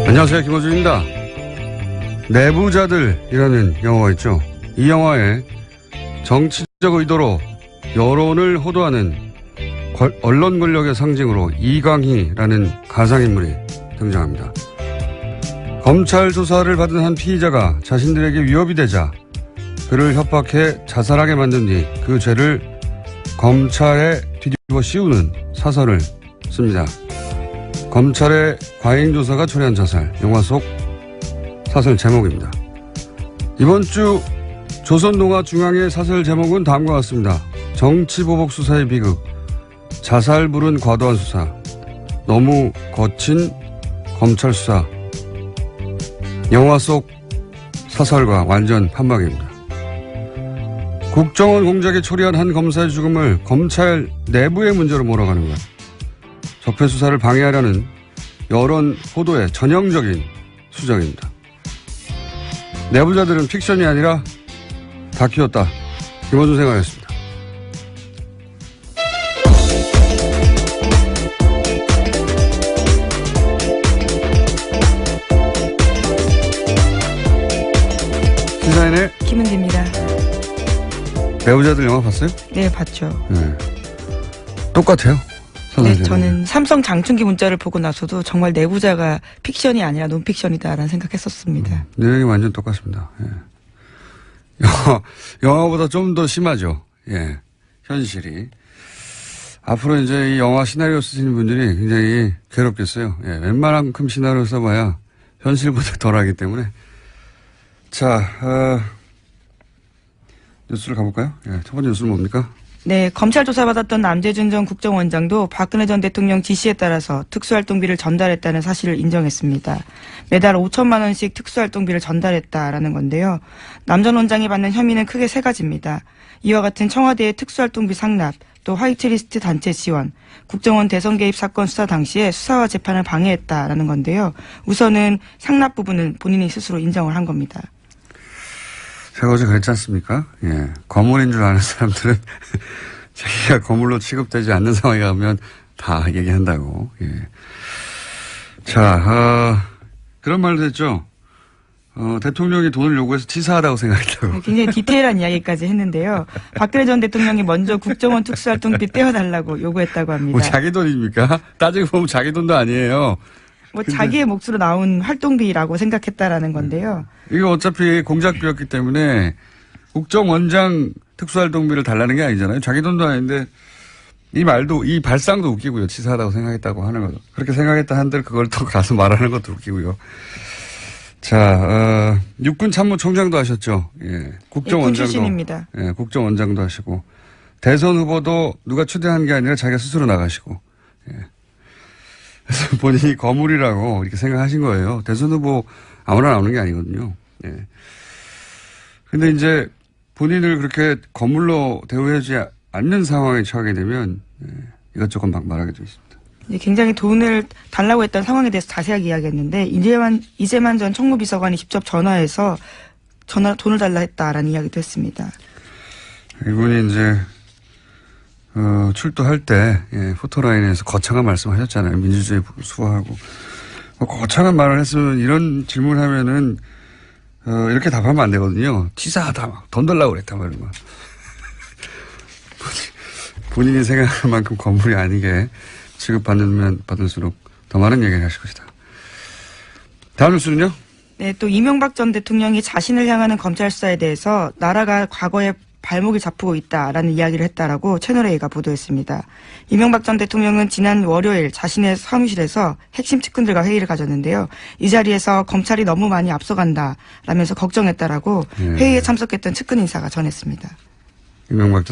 안녕하세요, 김호준입니다. 내부자들이라는 영화가 있죠. 이 영화에 정치적 의도로 여론을 호도하는 언론 권력의 상징으로 이광희라는 가상인물이 등장합니다. 검찰 조사를 받은 한 피의자가 자신들에게 위협이 되자 그를 협박해 자살하게 만든 뒤 그 죄를 검찰에 뒤집어 씌우는 사설을 씁니다. 검찰의 과잉조사가 초래한 자살, 영화 속 사설 제목입니다. 이번 주 조선동아중앙의 사설 제목은 다음과 같습니다. 정치보복수사의 비극, 자살불은 과도한 수사, 너무 거친 검찰 수사. 영화 속 사설과 완전 판박입니다. 국정원 공작에 초래한 한 검사의 죽음을 검찰 내부의 문제로 몰아가는 것. 적폐수사를 방해하려는 여론 호도의 전형적인 수정입니다. 내부자들은 픽션이 아니라 다큐였다. 김호준 생각했습니다. 시사인의 김은지입니다. 내부자들 영화 봤어요? 네, 봤죠. 네. 똑같아요. 네, 저는 삼성 장충기 문자를 보고 나서도 정말 내부자가 픽션이 아니라 논픽션이다라는 생각했었습니다. 내용이 완전 똑같습니다. 예. 영화보다 좀 더 심하죠. 예. 현실이. 앞으로 이제 이 영화 시나리오 쓰시는 분들이 굉장히 괴롭겠어요. 예. 웬만한만큼 시나리오 써봐야 현실보다 덜 하기 때문에. 자, 뉴스를 가볼까요? 예. 첫 번째 뉴스는 뭡니까? 네, 검찰 조사받았던 남재준 전 국정원장도 박근혜 전 대통령 지시에 따라서 특수활동비를 전달했다는 사실을 인정했습니다. 매달 5천만 원씩 특수활동비를 전달했다라는 건데요. 남 전 원장이 받는 혐의는 크게 세 가지입니다. 이와 같은 청와대의 특수활동비 상납, 또 화이트리스트 단체 지원, 국정원 대선 개입 사건 수사 당시에 수사와 재판을 방해했다라는 건데요. 우선은 상납 부분은 본인이 스스로 인정을 한 겁니다. 제가 어제 그랬지 않습니까? 예. 거물인 줄 아는 사람들은 자기가 거물로 취급되지 않는 상황에 가면 다 얘기한다고. 예. 자, 그런 말도 했죠. 대통령이 돈을 요구해서 치사하다고 생각했다고. 굉장히 디테일한 이야기까지 했는데요. 박근혜 전 대통령이 먼저 국정원 특수활동비 떼어달라고 요구했다고 합니다. 뭐 자기 돈입니까? 따지고 보면 자기 돈도 아니에요. 뭐 자기의 몫으로 나온 활동비라고 생각했다라는 건데요. 이거 어차피 공작비였기 때문에 국정원장 특수활동비를 달라는 게 아니잖아요. 자기 돈도 아닌데 이 말도 이 발상도 웃기고요. 치사하다고 생각했다고 하는 거죠. 그렇게 생각했다 한들 그걸 또 가서 말하는 것도 웃기고요. 자, 육군 참모총장도 하셨죠. 예, 국정원장도. 출신입니다. 예, 국정원장도 하시고 대선 후보도 누가 추대한 게 아니라 자기가 스스로 나가시고. 예. 그래서 본인이 거물이라고 이렇게 생각하신 거예요. 대선 후보 아무나 나오는 게 아니거든요. 예. 근데 이제 본인을 그렇게 거물로 대우하지 않는 상황에 처하게 되면 이것저것 막 말하게 돼 있습니다. 굉장히 돈을 달라고 했던 상황에 대해서 자세하게 이야기했는데 이재만 전 총무비서관이 직접 전화해서 돈을 달라 했다라는 이야기도 했습니다. 이분이 이제 출두할 때 포토라인에서 거창한 말씀하셨잖아요. 민주주의 수호하고 거창한 말을 했으면 이런 질문하면은 이렇게 답하면 안 되거든요. 치사하다, 돈 달라고 그랬다 말이야. 본인이 생각할 만큼 건물이 아니게 취급받으면 받을수록 더 많은 얘기를 하실 것이다. 다음 뉴스는요? 네, 또 이명박 전 대통령이 자신을 향하는 검찰 수사에 대해서 나라가 과거에 발목을 잡고 있다라는 이야기를 했다라고 채널A가 보도했습니다. 이명박 전 대통령은 지난 월요일 자신의 사무실에서 핵심 측근들과 회의를 가졌는데요. 이 자리에서 검찰이 너무 많이 앞서간다라면서 걱정했다라고 회의에 참석했던 측근 인사가 전했습니다. 이명박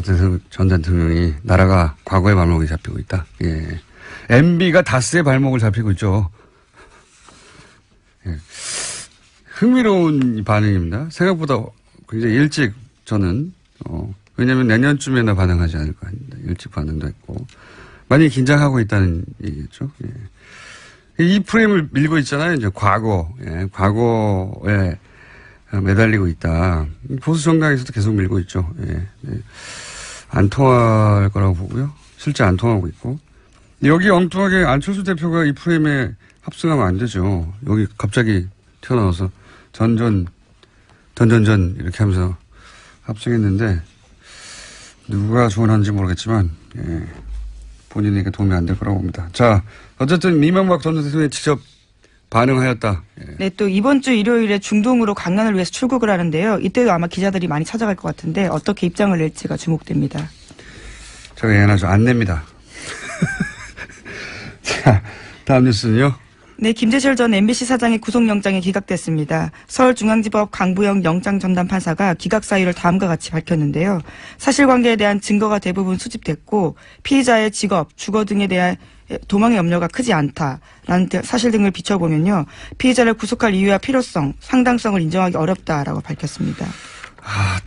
전 대통령이 나라가 과거의 발목이 잡히고 있다. 예. MB가 다스의 발목을 잡히고 있죠. 예. 흥미로운 반응입니다. 생각보다 굉장히 일찍 저는 왜냐하면 내년쯤에나 반응하지 않을까 합니다. 일찍 반응도 했고 많이 긴장하고 있다는 얘기겠죠. 예. 이 프레임을 밀고 있잖아요. 이제 과거에 매달리고 있다. 보수 정당에서도 계속 밀고 있죠. 예. 안 통할 거라고 보고요. 실제 안 통하고 있고 여기 엉뚱하게 안철수 대표가 이 프레임에 합승하면 안 되죠. 여기 갑자기 튀어나와서 전전 이렇게 하면서 합승했는데 누가 조언하는지 모르겠지만 예, 본인에게 도움이 안 될 거라고 봅니다. 자, 어쨌든 이명박 전 대통령이 직접 반응하였다. 예. 네, 또 이번 주 일요일에 중동으로 강연을 위해서 출국을 하는데요. 이때도 아마 기자들이 많이 찾아갈 것 같은데 어떻게 입장을 낼지가 주목됩니다. 제가 예언하죠. 안 냅니다. 자, 다음 뉴스는요. 네, 김재철 전 MBC 사장의 구속영장이 기각됐습니다. 서울중앙지법 강부영 영장전담 판사가 기각 사유를 다음과 같이 밝혔는데요. 사실관계에 대한 증거가 대부분 수집됐고 피의자의 직업, 주거 등에 대한 도망의 염려가 크지 않다라는 사실 등을 비춰보면요. 피의자를 구속할 이유와 필요성, 상당성을 인정하기 어렵다라고 밝혔습니다.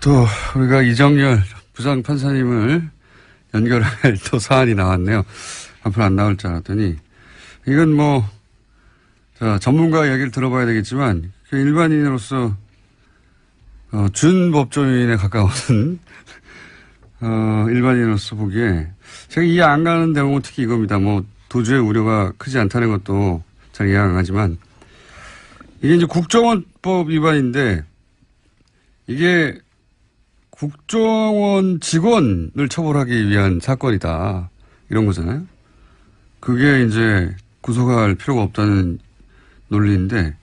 또 우리가 이정열 부장판사님을 연결할 또 사안이 나왔네요. 앞으로 안 나올 줄 알았더니 이건 뭐 자, 전문가 얘기를 들어봐야 되겠지만 일반인으로서 준법조인에 가까운 일반인으로서 보기에 제가 이해 안 가는 대목은 특히 이겁니다. 뭐 도주의 우려가 크지 않다는 것도 잘 이해 안 가지만 이게 이제 국정원법 위반인데 이게 국정원 직원을 처벌하기 위한 사건이다. 이런 거잖아요. 그게 이제 구속할 필요가 없다는 논리인데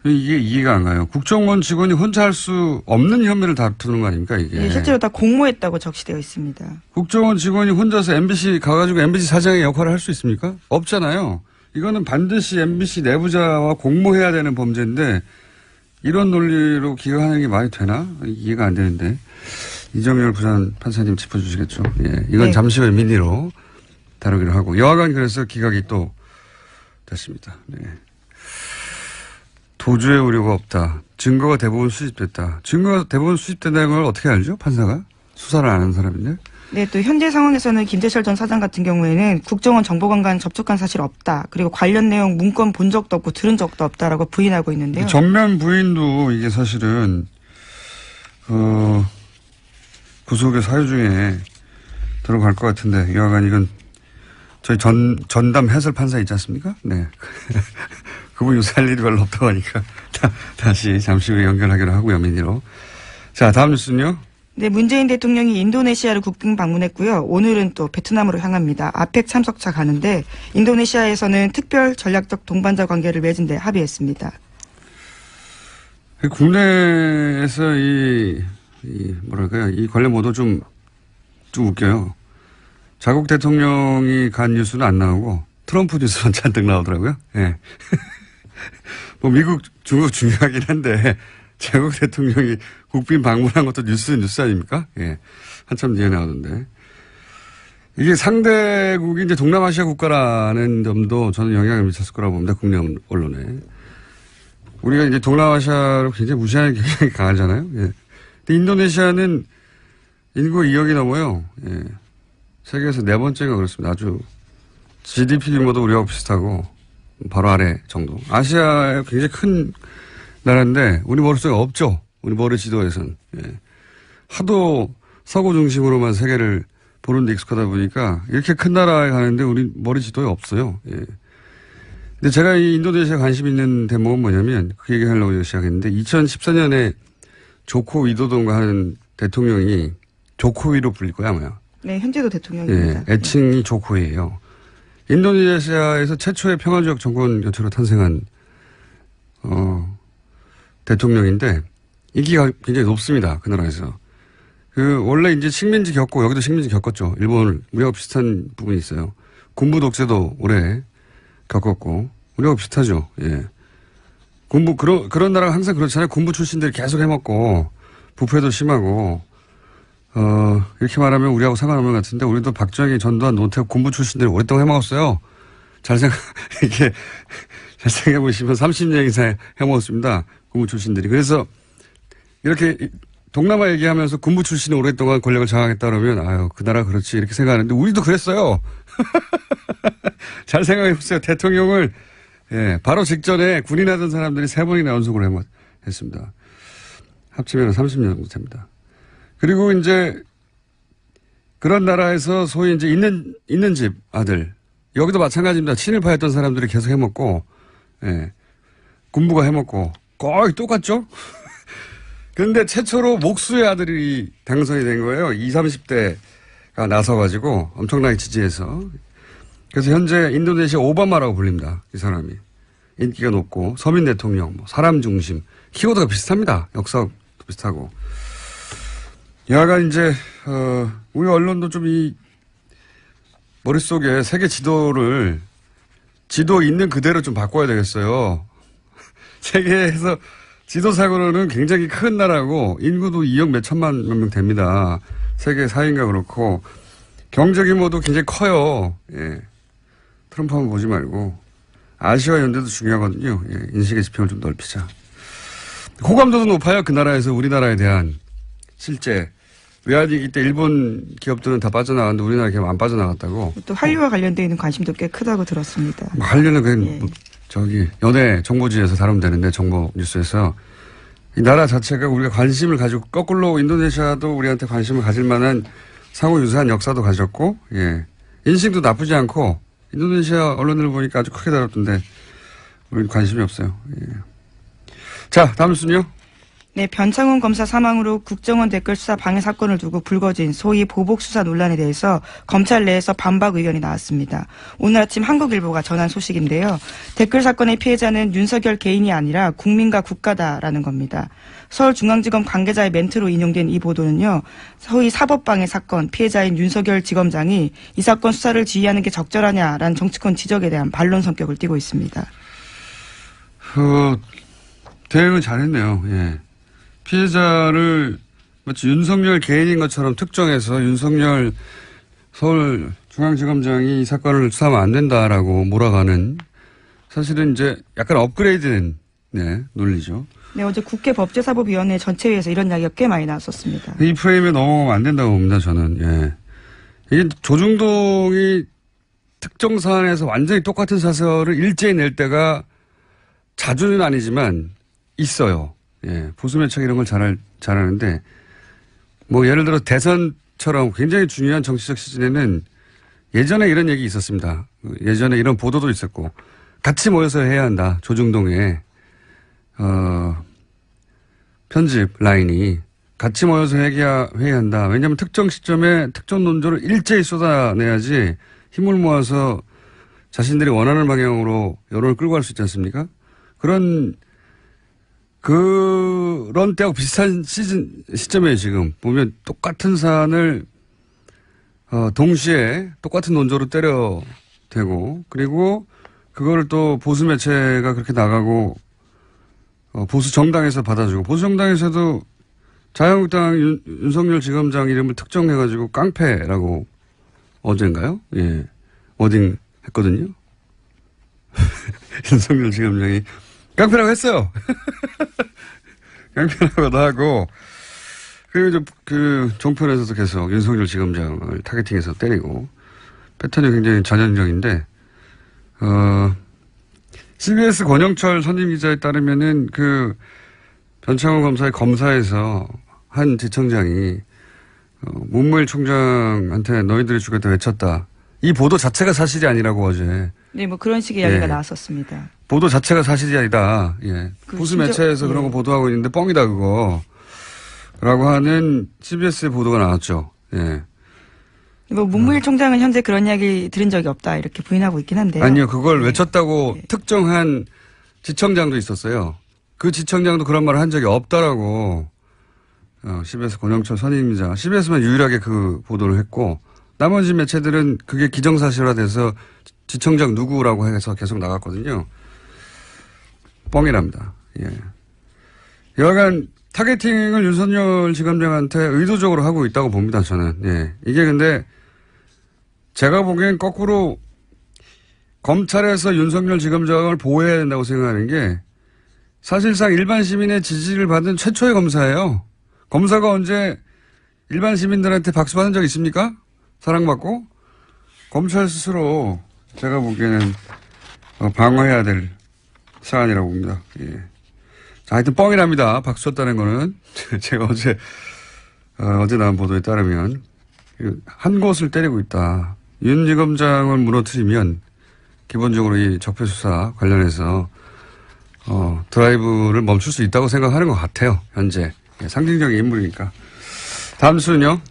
이게 이해가 안 가요. 국정원 직원이 혼자 할 수 없는 혐의를 다투는 거 아닙니까 이게. 네, 실제로 다 공모했다고 적시되어 있습니다. 국정원 직원이 혼자서 MBC 가가지고 MBC 사장의 역할을 할 수 있습니까? 없잖아요. 이거는 반드시 MBC 내부자와 공모해야 되는 범죄인데 이런 논리로 기각하는 게 말이 되나? 이해가 안 되는데. 이정열 부산 판사님 짚어주시겠죠. 예, 이건 네. 잠시 후에 민의로 다루기로 하고 여하간 그래서 기각이 또 됐습니다. 네. 도주의 우려가 없다. 증거가 대부분 수집됐다. 증거가 대부분 수집된다는 걸 어떻게 알죠? 판사가? 수사를 안 하는 사람인데. 네, 또 현재 상황에서는 김재철 전 사장 같은 경우에는 국정원 정보관과는 접촉한 사실 없다. 그리고 관련 내용 문건 본 적도 없고 들은 적도 없다라고 부인하고 있는데요. 전면 부인도 이게 사실은 구속의 사유 중에 들어갈 것 같은데 여하간 이건 저희 전담 해설 판사 있지 않습니까? 네. 그분 요새 할 일이 별로 없다고 하니까 다시 잠시 후에 연결하기로 하고요. 민의로. 자, 다음 뉴스는요. 네, 문재인 대통령이 인도네시아를 국빈 방문했고요. 오늘은 또 베트남으로 향합니다. 아펙 참석차 가는데 인도네시아에서는 특별 전략적 동반자 관계를 맺은 데 합의했습니다. 국내에서 뭐랄까요. 이 관련 보도 좀 웃겨요. 자국 대통령이 간 뉴스는 안 나오고 트럼프 뉴스만 잔뜩 나오더라고요. 예. 네. 뭐 미국, 중국 중요하긴 한데 자국 대통령이 국빈 방문한 것도 뉴스 아닙니까? 예. 한참 뒤에 나오던데. 이게 상대국이 이제 동남아시아 국가라는 점도 저는 영향을 미쳤을 거라고 봅니다. 국내 언론에. 우리가 이제 동남아시아로 굉장히 무시하는 경향이 강하잖아요. 예. 근데 인도네시아는 인구 2억이 넘어요. 예. 세계에서 네 번째가 그렇습니다. 아주 GDP 규모도 우리하고 비슷하고 바로 아래 정도. 아시아에 굉장히 큰 나라인데 우리 머릿속에 없죠. 우리 머리 지도에선. 예. 하도 서구 중심으로만 세계를 보는 데 익숙하다 보니까 이렇게 큰 나라에 가는데 우리 머리 지도에 없어요. 예. 근데 제가 이 인도네시아 관심 있는 대목은 뭐냐면 그 얘기 하려고 시작했는데 2014년에 조코 위도돈가 하는 대통령이 조코위로 불릴 거야 아마요. 네, 현재도 대통령입니다. 예, 애칭이 조코위예요. 인도네시아에서 최초의 평화적 정권 교체로 탄생한 대통령인데 인기가 굉장히 높습니다. 그 나라에서. 원래 이제 식민지 겪고 여기도 식민지 겪었죠. 일본 우리하고 비슷한 부분이 있어요. 군부 독재도 오래 겪었고 우리하고 비슷하죠. 예. 그런 나라가 항상 그렇잖아요. 군부 출신들이 계속 해먹고 부패도 심하고 이렇게 말하면 우리하고 상관없는 것 같은데 우리도 박정희, 전두환, 노태우 군부 출신들이 오랫동안 해먹었어요. 이렇게 잘 생각해보시면 30년 이상 해먹었습니다. 군부 출신들이. 그래서 이렇게 동남아 얘기하면서 군부 출신이 오랫동안 권력을 장악했다 그러면 아유 그 나라 그렇지 이렇게 생각하는데 우리도 그랬어요. 잘 생각해보세요. 대통령을 예, 바로 직전에 군인하던 사람들이 3번이나 연속으로 했습니다. 합치면 30년 정도 됩니다. 그리고 이제 그런 나라에서 소위 이제 있는 집 아들 여기도 마찬가지입니다. 친일파였던 사람들이 계속 해먹고 예. 군부가 해먹고 거의 똑같죠? 그런데 최초로 목수의 아들이 당선이 된 거예요. 20, 30대가 나서가지고 엄청나게 지지해서. 그래서 현재 인도네시아 오바마라고 불립니다. 이 사람이. 인기가 높고 서민 대통령, 뭐 사람 중심, 키워드가 비슷합니다. 역사도 비슷하고. 여하간 이제 우리 언론도 좀 이 머릿속에 세계 지도 있는 그대로 좀 바꿔야 되겠어요. 세계에서 지도상으로는 굉장히 큰 나라고 인구도 2억 몇천만 명 됩니다. 세계 4위인가 그렇고 경제 규모도 굉장히 커요. 예. 트럼프 한번 보지 말고 아시아 연대도 중요하거든요. 예. 인식의 지평을 좀 넓히자. 호감도도 높아요. 그 나라에서 우리나라에 대한 실제 외환위기 때 일본 기업들은 다 빠져나갔는데 우리나라 기업 안 빠져나갔다고. 또 한류와 관련되어 있는 관심도 꽤 크다고 들었습니다. 뭐 한류는 그냥 예. 저기 연예 정보지에서 다루면 되는데 정보 뉴스에서 이 나라 자체가 우리가 관심을 가지고 거꾸로 인도네시아도 우리한테 관심을 가질 만한 상호 유사한 역사도 가졌고 예. 인식도 나쁘지 않고 인도네시아 언론을 보니까 아주 크게 다뤘던데 우리는 관심이 없어요. 예. 자 다음 뉴스는요. 네, 변창훈 검사 사망으로 국정원 댓글 수사 방해 사건을 두고 불거진 소위 보복 수사 논란에 대해서 검찰 내에서 반박 의견이 나왔습니다. 오늘 아침 한국일보가 전한 소식인데요. 댓글 사건의 피해자는 윤석열 개인이 아니라 국민과 국가다라는 겁니다. 서울중앙지검 관계자의 멘트로 인용된 이 보도는요. 소위 사법방해 사건 피해자인 윤석열 지검장이 이 사건 수사를 지휘하는 게 적절하냐라는 정치권 지적에 대한 반론 성격을 띠고 있습니다. 대응을 잘했네요. 예. 피해자를 마치 윤석열 개인인 것처럼 특정해서 윤석열 서울중앙지검장이 이 사건을 수사하면 안 된다라고 몰아가는 사실은 이제 약간 업그레이드된 네, 논리죠. 네, 어제 국회 법제사법위원회 전체회에서 이런 이야기가 꽤 많이 나왔었습니다. 이 프레임에 넘어가면 안 된다고 봅니다. 저는. 예. 이게 조중동이 특정 사안에서 완전히 똑같은 사설을 일제히 낼 때가 자주는 아니지만 있어요. 예, 보수매체가 이런 걸 잘하는데, 뭐, 예를 들어 대선처럼 굉장히 중요한 정치적 시즌에는 예전에 이런 얘기 있었습니다. 예전에 이런 보도도 있었고, 같이 모여서 해야 한다. 조중동에, 편집 라인이 같이 모여서 회의해야 한다. 왜냐하면 특정 시점에 특정 논조를 일제히 쏟아내야지 힘을 모아서 자신들이 원하는 방향으로 여론을 끌고 갈 수 있지 않습니까? 그런 때하고 비슷한 시점이에요, 지금. 보면 똑같은 사안을, 동시에 똑같은 논조로 때려대고, 그리고 그거를 또 보수 매체가 그렇게 나가고, 보수 정당에서 받아주고, 보수 정당에서도 자유한국당 윤석열 지검장 이름을 특정해가지고 깡패라고 어젠가요? 예. 워딩 했거든요. 윤석열 지검장이 깡패라고 했어요. 깡패라고도 하고, 그리고 이제 종편에서도 계속 윤석열 지검장을 타겟팅해서 때리고, 패턴이 굉장히 전형적인데, CBS 권영철 선임기자에 따르면은 변창훈 검사의 검사에서 한 지청장이, 문무일 총장한테 너희들이 죽였다 외쳤다. 이 보도 자체가 사실이 아니라고 어제. 네, 뭐 그런 식의 이야기가 나왔었습니다. 보도 자체가 사실이 아니다. 예. 보수 매체에서 그런 거 보도하고 있는데 뻥이다 그거. 라고 하는 CBS의 보도가 나왔죠. 예. 뭐 문무일 총장은 현재 그런 이야기 들은 적이 없다 이렇게 부인하고 있긴 한데요. 아니요. 그걸 외쳤다고 특정한 지청장도 있었어요. 그 지청장도 그런 말을 한 적이 없다라고 CBS 권영철 선임기자. CBS만 유일하게 그 보도를 했고 나머지 매체들은 그게 기정사실화돼서 지청장 누구라고 해서 계속 나갔거든요. 뻥이랍니다. 예. 여하간 타겟팅을 윤석열 지검장한테 의도적으로 하고 있다고 봅니다. 저는. 예. 이게 근데 제가 보기엔 거꾸로 검찰에서 윤석열 지검장을 보호해야 된다고 생각하는 게 사실상 일반 시민의 지지를 받은 최초의 검사예요. 검사가 언제 일반 시민들한테 박수 받은 적 있습니까? 사랑받고? 검찰 스스로 제가 보기에는 방어해야 될 사안이라고 봅니다. 예. 자, 하여튼 뻥이랍니다. 박수 쳤다는 거는. 제가 어제 나온 보도에 따르면 한 곳을 때리고 있다. 윤 지검장을 무너뜨리면 기본적으로 이 적폐수사 관련해서 드라이브를 멈출 수 있다고 생각하는 것 같아요. 현재. 예, 상징적인 인물이니까. 다음 순요.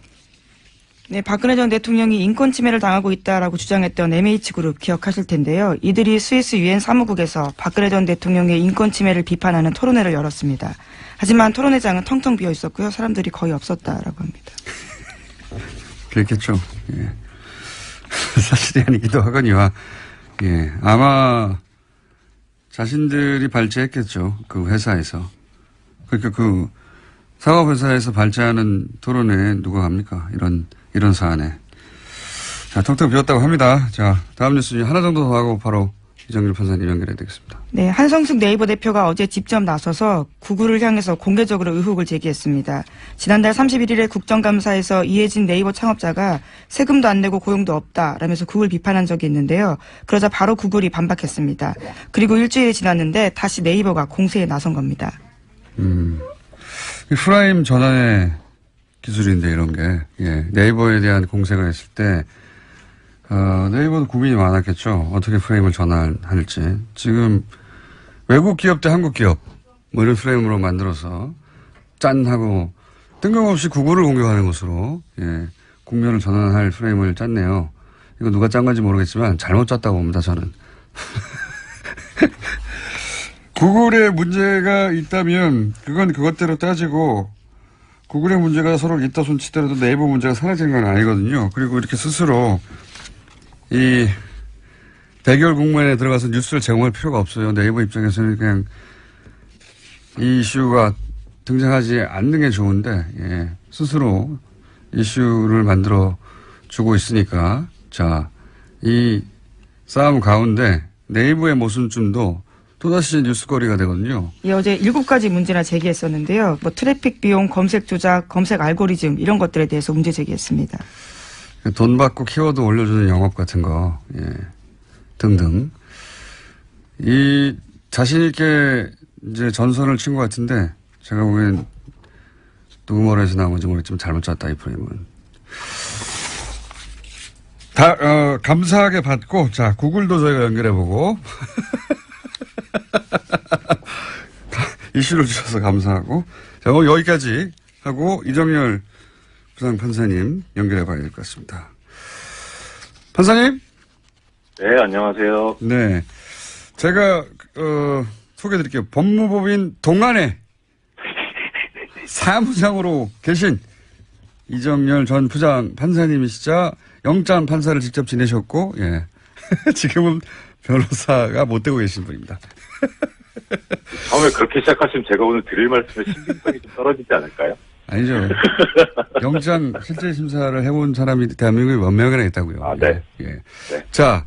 네, 박근혜 전 대통령이 인권 침해를 당하고 있다라고 주장했던 MH그룹 기억하실 텐데요. 이들이 스위스 유엔 사무국에서 박근혜 전 대통령의 인권 침해를 비판하는 토론회를 열었습니다. 하지만 토론회장은 텅텅 비어 있었고요. 사람들이 거의 없었다라고 합니다. 그랬겠죠. 예. 사실이 아니기도 하거니와, 예. 아마 자신들이 발제했겠죠. 그 회사에서. 그러니까 그 상업회사에서 발제하는 토론에 누가 갑니까? 이런 사안에. 자, 텅텅 비었다고 합니다. 자, 다음 뉴스 하나 정도 더 하고 바로 이정률 판사님 연결해야 되겠습니다. 네, 한성숙 네이버 대표가 어제 직접 나서서 구글을 향해서 공개적으로 의혹을 제기했습니다. 지난달 31일에 국정감사에서 이해진 네이버 창업자가 세금도 안 내고 고용도 없다라면서 구글 비판한 적이 있는데요. 그러자 바로 구글이 반박했습니다. 그리고 일주일이 지났는데 다시 네이버가 공세에 나선 겁니다. 프라임 전환의 기술인데 이런 게, 예. 네이버에 대한 공세가 있을 때 네이버도 고민이 많았겠죠. 어떻게 프레임을 전환할지. 지금 외국 기업 대 한국 기업 뭐 이런 프레임으로 만들어서 짠 하고 뜬금없이 구글을 공격하는 것으로, 예, 국면을 전환할 프레임을 짰네요. 이거 누가 짠 건지 모르겠지만 잘못 짰다고 봅니다, 저는. 구글에 문제가 있다면 그건 그것대로 따지고 구글의 문제가 서로 있다 손 치더라도 네이버 문제가 사라지는 건 아니거든요. 그리고 이렇게 스스로 이 대결 국면에 들어가서 뉴스를 제공할 필요가 없어요. 네이버 입장에서는 그냥 이 이슈가 등장하지 않는 게 좋은데, 예, 스스로 이슈를 만들어 주고 있으니까, 자, 이 싸움 가운데 네이버의 모순점도 또다시 뉴스거리가 되거든요. 예, 어제 7가지 문제나 제기했었는데요. 뭐 트래픽 비용, 검색 조작, 검색 알고리즘 이런 것들에 대해서 문제 제기했습니다. 돈 받고 키워드 올려주는 영업 같은 거, 예, 등등. 이 자신있게 이제 전선을 친 것 같은데, 제가 보기엔 누구 머리에서 나온 건지 모르겠지만 잘못 짰다, 이 프레임은. 감사하게 받고, 자, 구글도 저희가 연결해보고, 이슈를 주셔서 감사하고, 자, 오늘 여기까지 하고, 이정열 부장판사님 연결해봐야 될 것 같습니다. 판사님? 네, 안녕하세요. 네. 제가, 소개해드릴게요. 법무법인 동안에 사무장으로 계신 이정열 전 부장 판사님이시자 영장 판사를 직접 지내셨고, 예. 지금은 변호사가 못 되고 계신 분입니다. 처음에 그렇게 시작하시면 제가 오늘 드릴 말씀에 신빙성이 좀 떨어지지 않을까요? 아니죠. 영장 실제 심사를 해본 사람이 대한민국에 몇 명이나 있다고요. 아, 네. 예. 예. 네. 자,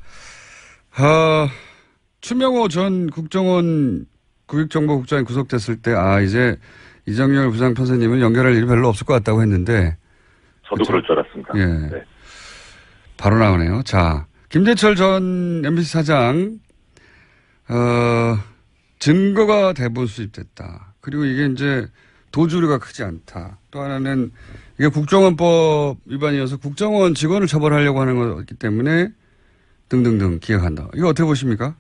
추명호 전 국정원 국익정보국장이 구속됐을 때, 이제 이정열 부장판사님은 연결할 일이 별로 없을 것 같다고 했는데. 저도 그럴 줄 알았습니다. 예. 네. 바로 나오네요. 자, 김재철 전 MBC 사장, 증거가 대부분 수집됐다. 그리고 이게 이제 도주류가 크지 않다. 또 하나는 이게 국정원법 위반이어서 국정원 직원을 처벌하려고 하는 거기 때문에 등등등 기억한다. 이거 어떻게 보십니까?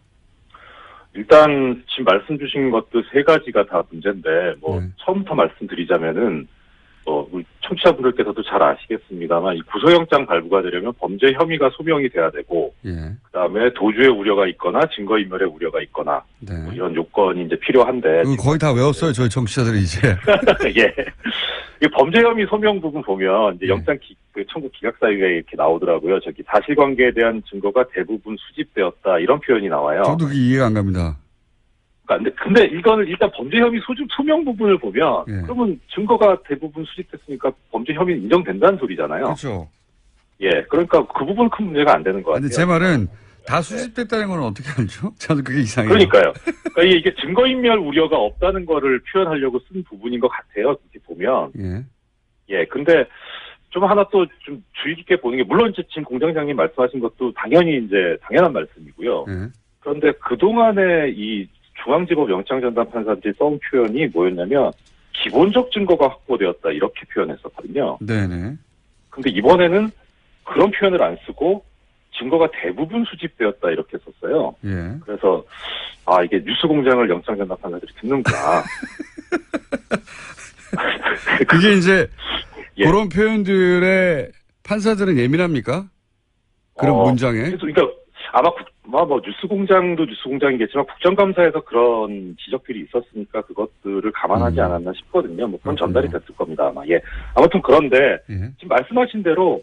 일단 지금 말씀 주신 것도 세 가지가 다 문제인데 네. 처음부터 말씀드리자면은 우리 청취자분들께서도 잘 아시겠습니다만 이 구속영장 발부가 되려면 범죄 혐의가 소명이 돼야 되고, 예. 그다음에 도주의 우려가 있거나 증거인멸의 우려가 있거나, 네. 뭐 이런 요건이 이제 필요한데. 거의 다 외웠어요. 저희 청취자들이 이제. 예. 이 범죄 혐의 소명 부분 보면 이제 영장 청구 기각 사유에 이렇게 나오더라고요. 저기 사실관계에 대한 증거가 대부분 수집되었다 이런 표현이 나와요. 저도 그게 이해가 안 갑니다. 근데 이거는 일단 범죄 혐의 소명 부분을 보면, 예. 그러면 증거가 대부분 수집됐으니까 범죄 혐의는 인정된다는 소리잖아요. 그렇죠. 예, 그러니까 그 부분은 큰 문제가 안 되는 것 같아요. 근데 제 말은 다 수집됐다는 건 어떻게 알죠? 저는 그게 이상해요. 그러니까요. 그러니까 이게 증거인멸 우려가 없다는 거를 표현하려고 쓴 부분인 것 같아요. 이렇게 보면. 예. 예, 근데 좀 하나 또 좀 주의 깊게 보는 게, 물론 이제 지금 공장장님 말씀하신 것도 당연히 이제 당연한 말씀이고요. 예. 그런데 그동안에 이 중앙지법 영장전담 판사들이 써온 표현이 뭐였냐면 기본적 증거가 확보되었다 이렇게 표현했었거든요. 네네. 근데 이번에는 그런 표현을 안 쓰고 증거가 대부분 수집되었다 이렇게 썼어요. 예. 그래서 이게 뉴스공장을 영장전담 판사들이 듣는구나. 그게 이제 예. 그런 표현들에 판사들은 예민합니까? 그런 문장에? 그러니까 아마 뭐 뉴스공장도 뉴스공장이겠지만 국정감사에서 그런 지적들이 있었으니까 그것들을 감안하지 않았나 싶거든요. 뭐 그건 전달이 됐을 겁니다. 아마. 예. 아무튼 그런데 예. 지금 말씀하신 대로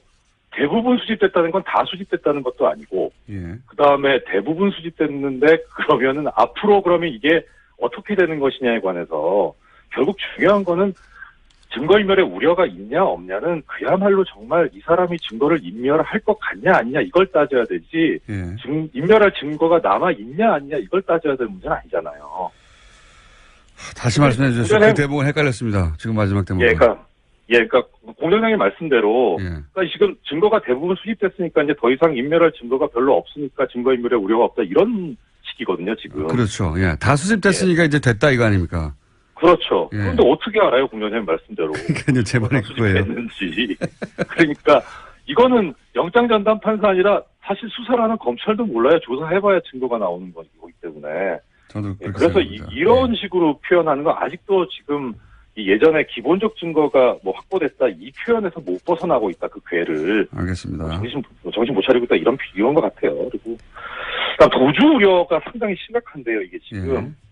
대부분 수집됐다는 건 다 수집됐다는 것도 아니고 예. 그 다음에 대부분 수집됐는데 그러면은 앞으로 그러면 이게 어떻게 되는 것이냐에 관해서 결국 중요한 거는 증거인멸의 우려가 있냐 없냐는 그야말로 정말 이 사람이 증거를 인멸할 것 같냐 아니냐 이걸 따져야 되지 예. 인멸할 증거가 남아 있냐 아니냐 이걸 따져야 될 문제는 아니잖아요. 다시 말씀해 주세요. 그 대목은 헷갈렸습니다. 지금 마지막 대목은. 그러니까 공장장님 말씀대로 예. 그러니까 지금 증거가 대부분 수집됐으니까 이제 더 이상 인멸할 증거가 별로 없으니까 증거인멸의 우려가 없다 이런 식이거든요 지금. 그렇죠. 예. 다 수집됐으니까 이제 됐다 이거 아닙니까? 그렇죠. 예. 그런데 어떻게 알아요, 공장장님 말씀대로. 그러니까 제 말이 그거예요. 수집됐는지. 그러니까 이거는 영장전담 판사 아니라 사실 수사를 하는 검찰도 몰라요. 조사해봐야 증거가 나오는 거기 때문에. 저도 그렇게 그래서 생각합니다. 이런 식으로 표현하는 건 아직도 지금 이 예전에 기본적 증거가 뭐 확보됐다 이 표현에서 못 벗어나고 있다 그 궤를. 알겠습니다. 정신 못 차리고 있다 이런 것 같아요. 그리고 도주 우려가 상당히 심각한데요, 이게 지금. 예.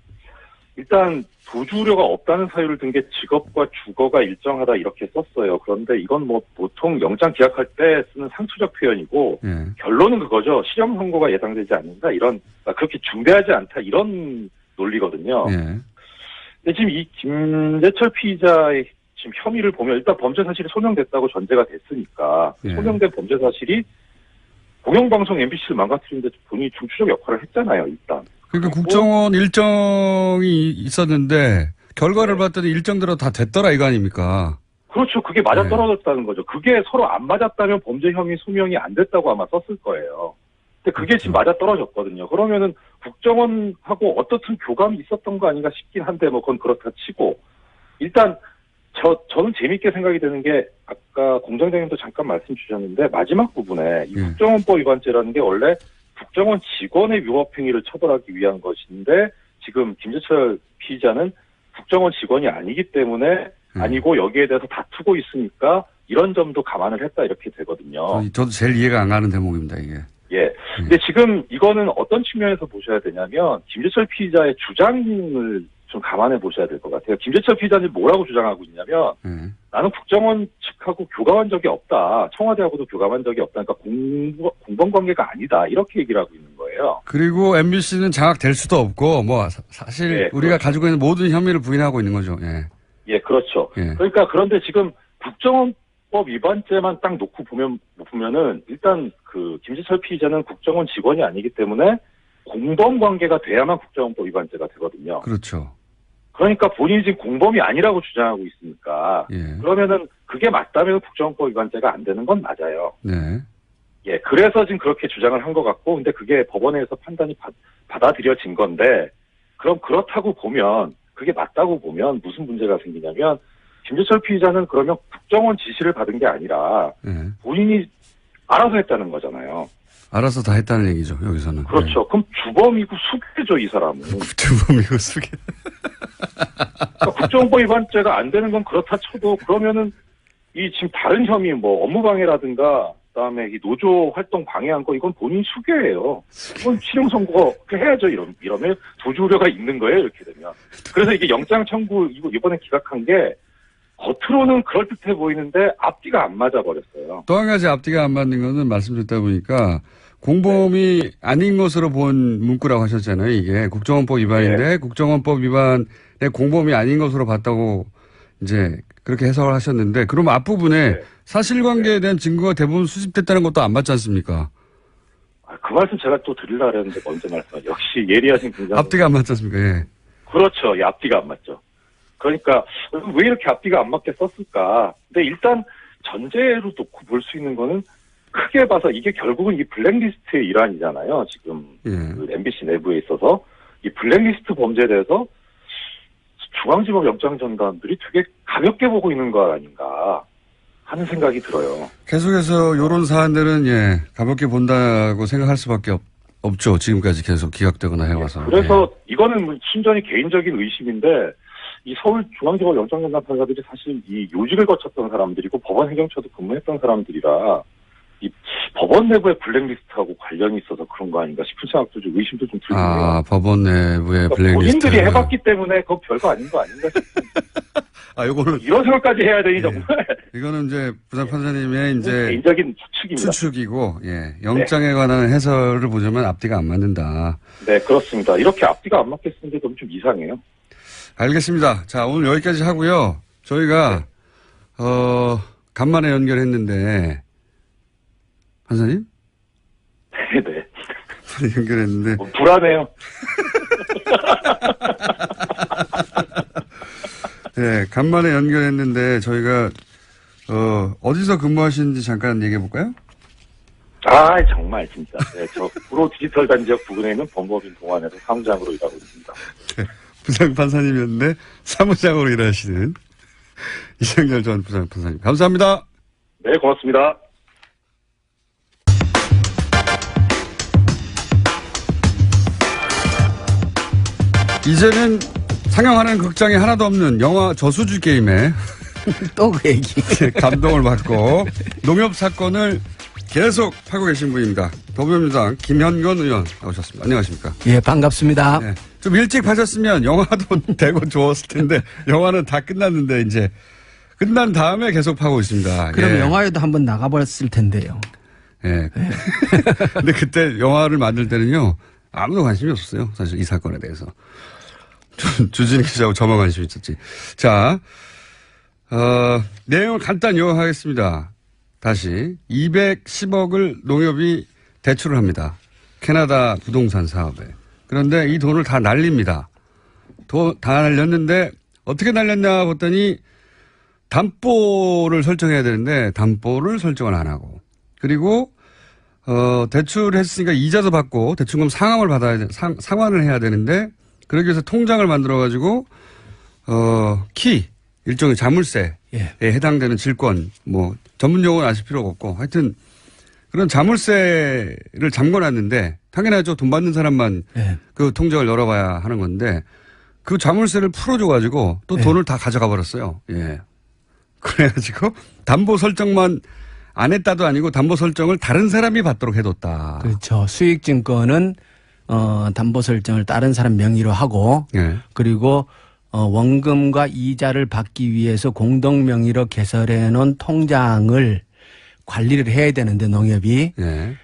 일단 도주 우려가 없다는 사유를 든 게 직업과 주거가 일정하다 이렇게 썼어요. 그런데 이건 뭐 보통 영장 기각할 때 쓰는 상투적 표현이고 예. 결론은 그거죠. 실형 선고가 예상되지 않는다 이런 그렇게 중대하지 않다 이런 논리거든요. 예. 근데 지금 이 김재철 피의자의 지금 혐의를 보면 일단 범죄 사실이 소명됐다고 전제가 됐으니까 예. 소명된 범죄 사실이 공영방송 MBC를 망가뜨리는데 본인이 중추적 역할을 했잖아요. 일단. 그러니까 국정원 일정이 있었는데 결과를 봤더니 일정대로 다 됐더라 이거 아닙니까? 그렇죠. 그게 맞아떨어졌다는 거죠. 그게 서로 안 맞았다면 범죄 혐의 소명이 안 됐다고 아마 썼을 거예요. 근데 그게 지금 맞아떨어졌거든요. 그러면은 국정원하고 어떻든 교감이 있었던 거 아닌가 싶긴 한데 뭐 그건 그렇다 치고 일단 저는 재밌게 생각이 드는 게 아까 공장장님도 잠깐 말씀 주셨는데 마지막 부분에 이 국정원법 위반죄라는 게 원래 국정원 직원의 위법행위를 처벌하기 위한 것인데 지금 김재철 피의자는 국정원 직원이 아니기 때문에 아니고 여기에 대해서 다투고 있으니까 이런 점도 감안을 했다 이렇게 되거든요. 저도 제일 이해가 안 가는 대목입니다 이게. 예. 근데 지금 이거는 어떤 측면에서 보셔야 되냐면 김재철 피의자의 주장을 좀 감안해 보셔야 될 것 같아요. 김재철 피의자는 뭐라고 주장하고 있냐면 나는 국정원 측하고 교감한 적이 없다. 청와대하고도 교감한 적이 없다. 그러니까 공범 관계가 아니다. 이렇게 얘기를 하고 있는 거예요. 그리고 MBC는 장악될 수도 없고 뭐 사실 예, 우리가 그렇죠. 가지고 있는 모든 혐의를 부인하고 있는 거죠. 예. 예, 그렇죠. 예. 그러니까 그런데 지금 국정원법 위반죄만 딱 놓고 보면은 일단 그 김재철 피의자는 국정원 직원이 아니기 때문에 공범 관계가 돼야만 국정원법 위반죄가 되거든요. 그렇죠. 그러니까 본인이 지금 공범이 아니라고 주장하고 있으니까 예. 그러면은 그게 맞다면 국정원법 위반죄가 안 되는 건 맞아요. 네. 예, 그래서 지금 그렇게 주장을 한 것 같고, 근데 그게 법원에서 판단이 받아들여진 건데, 그럼 그렇다고 보면, 그게 맞다고 보면 무슨 문제가 생기냐면, 김재철 피의자는 그러면 국정원 지시를 받은 게 아니라, 예. 본인이 알아서 했다는 거잖아요. 알아서 다 했다는 얘기죠 여기서는. 그렇죠. 예. 그럼 주범이고 수괴죠, 이 사람은. 주범이고 수괴. 그러니까 국정원법 위반죄가 안 되는 건 그렇다 쳐도, 그러면은, 이 지금 다른 혐의, 뭐, 업무방해라든가, 그다음에 이 노조 활동 방해한 거 이건 본인 수괴예요. 이건 실형 선고 해야죠. 이러면 도주 우려가 있는 거예요. 이렇게 되면. 그래서 이게 영장 청구 이번에 기각한 게 겉으로는 그럴듯해 보이는데 앞뒤가 안 맞아 버렸어요. 또 한 가지 앞뒤가 안 맞는 거는 말씀 듣다 보니까 공범이 아닌 것으로 본 문구라고 하셨잖아요. 이게 국정원법 위반인데 국정원법 위반의 공범이 아닌 것으로 봤다고 이제 그렇게 해석을 하셨는데 그러면 앞부분에 사실관계에 대한 증거가 대부분 수집됐다는 것도 안 맞지 않습니까? 그 말씀 제가 또 드리려고 했는데 먼저 말씀. 역시 예리하신 분장. 앞뒤가 안 맞지 않습니까? 예. 그렇죠. 예, 앞뒤가 안 맞죠. 그러니까 왜 이렇게 앞뒤가 안 맞게 썼을까? 근데 일단 전제로 놓고 볼 수 있는 거는 크게 봐서 이게 결국은 이 블랙리스트의 일환이잖아요. 지금 그 MBC 내부에 있어서 이 블랙리스트 범죄에 대해서 중앙지법 영장전담들이 되게 가볍게 보고 있는 거 아닌가 하는 생각이 들어요. 계속해서 이런 사안들은 예, 가볍게 본다고 생각할 수밖에 없죠. 지금까지 계속 기각되거나 해와서. 그래서 이거는 뭐 순전히 개인적인 의심인데 이 서울중앙지법 영장전담 판사들이 사실 이 요직을 거쳤던 사람들이고 법원 행정처도 근무했던 사람들이라 이 법원 내부의 블랙리스트하고 관련이 있어서 그런 거 아닌가 싶은 생각도 좀 의심도 좀 들고요. 아, 법원 내부의 그러니까 블랙리스트. 본인들이 해봤기 때문에 그거 별거 아닌 거 아닌가 싶은 아, 요거는 이런 생각까지 해야 되니 정말 이거는 이제 부장 판사님의 이제 개인적인 추측입니다. 추측이고, 예, 영장에 관한 해설을 보자면 앞뒤가 안 맞는다. 네, 그렇습니다. 이렇게 앞뒤가 안 맞겠는 게 좀 이상해요. 알겠습니다. 자, 오늘 여기까지 하고요. 저희가 간만에 연결했는데 판사님? 네. 연결했는데 불안해요. 네, 간만에 연결했는데 저희가 어디서 근무하시는지 잠깐 얘기해 볼까요? 아, 정말 진짜. 네, 저 구로 디지털 단지역 부근에 있는 법무법인 동안에서 사무장으로 일하고 있습니다. 네, 부장 판사님이었는데 사무장으로 일하시는 이정열 전 부장 판사님. 감사합니다. 네, 고맙습니다. 이제는 상영하는 극장이 하나도 없는 영화 저수지 게임에 또 그 얘기. 감동을 받고 농협 사건을 계속 하고 계신 분입니다. 더불어민주당 김현건 의원 나오셨습니다. 안녕하십니까? 예, 반갑습니다. 네. 좀 일찍 하셨으면 영화도 되고 좋았을 텐데 영화는 다 끝났는데 이제 끝난 다음에 계속 하고 있습니다. 그럼 예. 영화에도 한번 나가버렸을 텐데요. 예. 근데 그때 영화를 만들 때는요 아무도 관심이 없었어요. 사실 이 사건에 대해서. 주진희 기자하고 저만 관심이 있었지. 자, 내용을 간단히 요약하겠습니다. 다시 210억을 농협이 대출을 합니다. 캐나다 부동산 사업에. 그런데 이 돈을 다 날립니다. 다 날렸는데 어떻게 날렸냐 봤더니 담보를 설정해야 되는데 담보를 설정을 안 하고 그리고 대출했으니까 이자도 받고 대출금 상환을 받아야 상환을 해야 되는데 그러기 위해서 통장을 만들어 가지고 키 일종의 자물쇠에 예. 해당되는 질권 뭐 전문 용어는 아실 필요가 없고 하여튼 그런 자물쇠를 잠궈놨는데 당연하죠. 돈 받는 사람만 예. 그 통장을 열어봐야 하는 건데 그 자물쇠를 풀어줘가지고 또 예. 돈을 다 가져가 버렸어요. 예. 그래가지고 담보 설정만 안 했다도 아니고 담보 설정을 다른 사람이 받도록 해뒀다. 그렇죠. 수익증권은 담보 설정을 다른 사람 명의로 하고 예. 그리고 원금과 이자를 받기 위해서 공동 명의로 개설해 놓은 통장을 관리를 해야 되는데 농협이 예.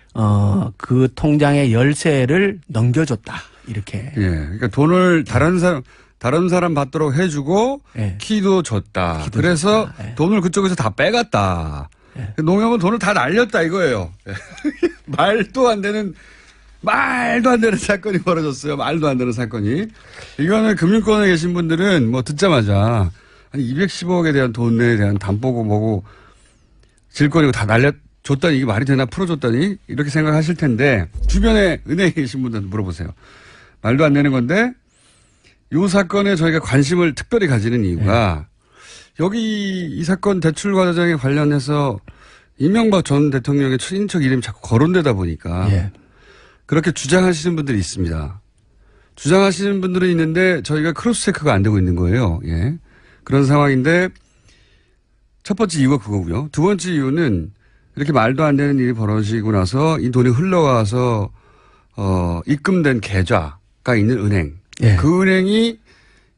그 통장의 열쇠를 넘겨줬다. 이렇게. 예. 그러니까 돈을 다른 사람 받도록 해주고 예. 키도 줬다. 키도 그래서 줬다. 예. 돈을 그쪽에서 다 빼갔다. 농협은 돈을 다 날렸다 이거예요. 말도 안 되는 사건이 벌어졌어요. 말도 안 되는 사건이. 이거는 금융권에 계신 분들은 뭐 듣자마자 아니 210억에 대한 돈에 대한 담보고 뭐고 질권이고 다 날려줬다니 이게 말이 되나 풀어줬다니 이렇게 생각하실 텐데 주변에 은행에 계신 분들한테 물어보세요. 말도 안 되는 건데 이 사건에 저희가 관심을 특별히 가지는 이유가 여기 이 사건 대출 과정에 관련해서 이명박 전 대통령의 친인척 이름이 자꾸 거론되다 보니까 예. 그렇게 주장하시는 분들이 있습니다. 주장하시는 분들은 있는데 저희가 크로스 체크가 안 되고 있는 거예요. 예. 그런 상황인데 첫 번째 이유가 그거고요. 두 번째 이유는 이렇게 말도 안 되는 일이 벌어지고 나서 이 돈이 흘러가서 입금된 계좌가 있는 은행. 예. 그 은행이